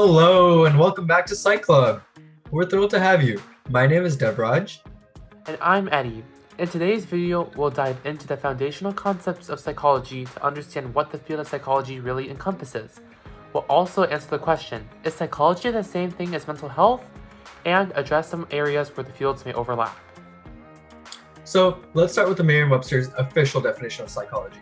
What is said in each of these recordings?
Hello and welcome back to PSYCH Club. We're thrilled to have you. My name is Devraj. And I'm Eddie. In today's video, we'll dive into the foundational concepts of psychology to understand what the field of psychology really encompasses. We'll also answer the question, is psychology the same thing as mental health? And address some areas where the fields may overlap. So let's start with the Merriam-Webster's official definition of psychology.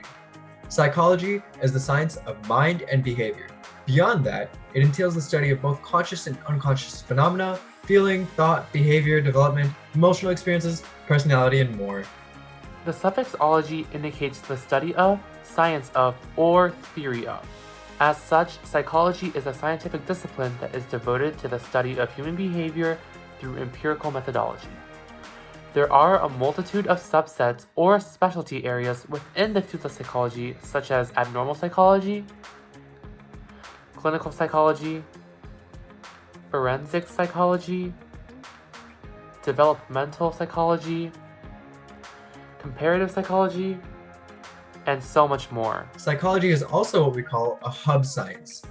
Psychology is the science of mind and behavior. Beyond that, it entails the study of both conscious and unconscious phenomena, feeling, thought, behavior, development, emotional experiences, personality, and more. The suffix -ology indicates the study of, science of, or theory of. As such, psychology is a scientific discipline that is devoted to the study of human behavior through empirical methodology. There are a multitude of subsets or specialty areas within the field of psychology, such as abnormal psychology, clinical psychology, forensic psychology, developmental psychology, comparative psychology, and so much more. Psychology is also what we call a hub science.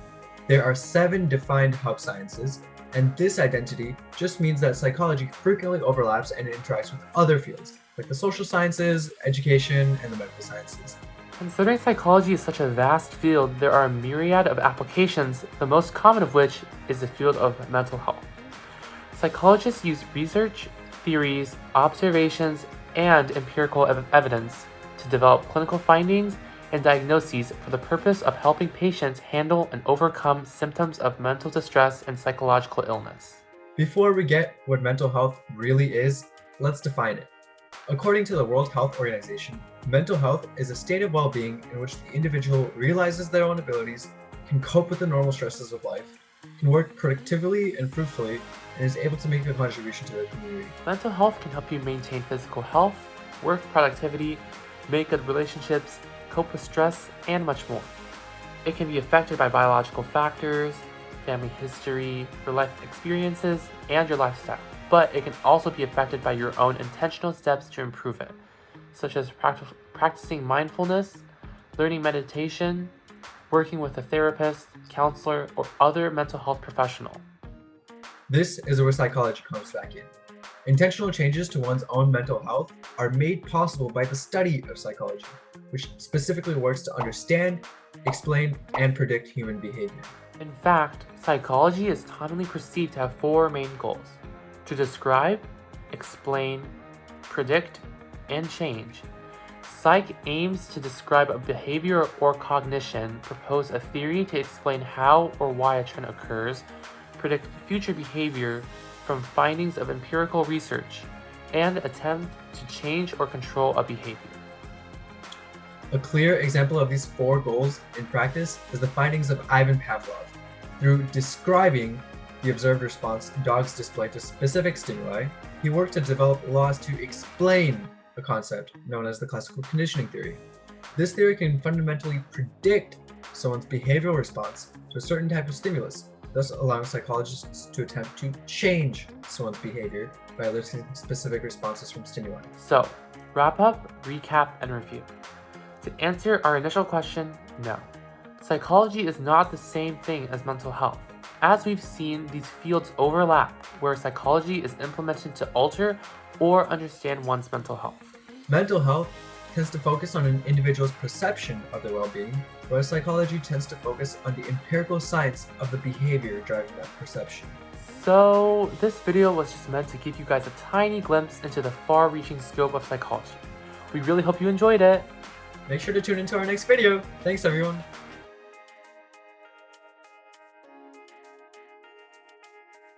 There are 7 defined hub sciences, and this identity just means that psychology frequently overlaps and interacts with other fields, like the social sciences, education, and the medical sciences. Considering psychology is such a vast field, there are a myriad of applications, the most common of which is the field of mental health. Psychologists use research, theories, observations, and empirical evidence to develop clinical findings and diagnoses for the purpose of helping patients handle and overcome symptoms of mental distress and psychological illness. Before we get what mental health really is, let's define it. According to the World Health Organization, mental health is a state of well-being in which the individual realizes their own abilities, can cope with the normal stresses of life, can work productively and fruitfully, and is able to make a contribution to their community. Mental health can help you maintain physical health, work productivity, make good relationships, cope with stress, and much more. It can be affected by biological factors, family history, your life experiences, and your lifestyle. But it can also be affected by your own intentional steps to improve it, such as practicing mindfulness, learning meditation, working with a therapist, counselor, or other mental health professional. This is where psychology comes back in. Intentional changes to one's own mental health are made possible by the study of psychology, which specifically works to understand, explain, and predict human behavior. In fact, psychology is commonly perceived to have 4 main goals: to describe, explain, predict, and change. Psych aims to describe a behavior or cognition, propose a theory to explain how or why a trend occurs, predict future behavior from findings of empirical research, and attempt to change or control a behavior. A clear example of these 4 goals in practice is the findings of Ivan Pavlov. Through describing the observed response dogs display to specific stimuli, he worked to develop laws to explain a concept known as the classical conditioning theory. This theory can fundamentally predict someone's behavioral response to a certain type of stimulus, thus allowing psychologists to attempt to change someone's behavior by eliciting specific responses from stimuli. So, wrap up, recap, and review. To answer our initial question, no. Psychology is not the same thing as mental health. As we've seen, these fields overlap, where psychology is implemented to alter or understand one's mental health. Mental health tends to focus on an individual's perception of their well-being, whereas psychology tends to focus on the empirical science of the behavior driving that perception. So, this video was just meant to give you guys a tiny glimpse into the far-reaching scope of psychology. We really hope you enjoyed it. Make sure to tune into our next video. Thanks, everyone.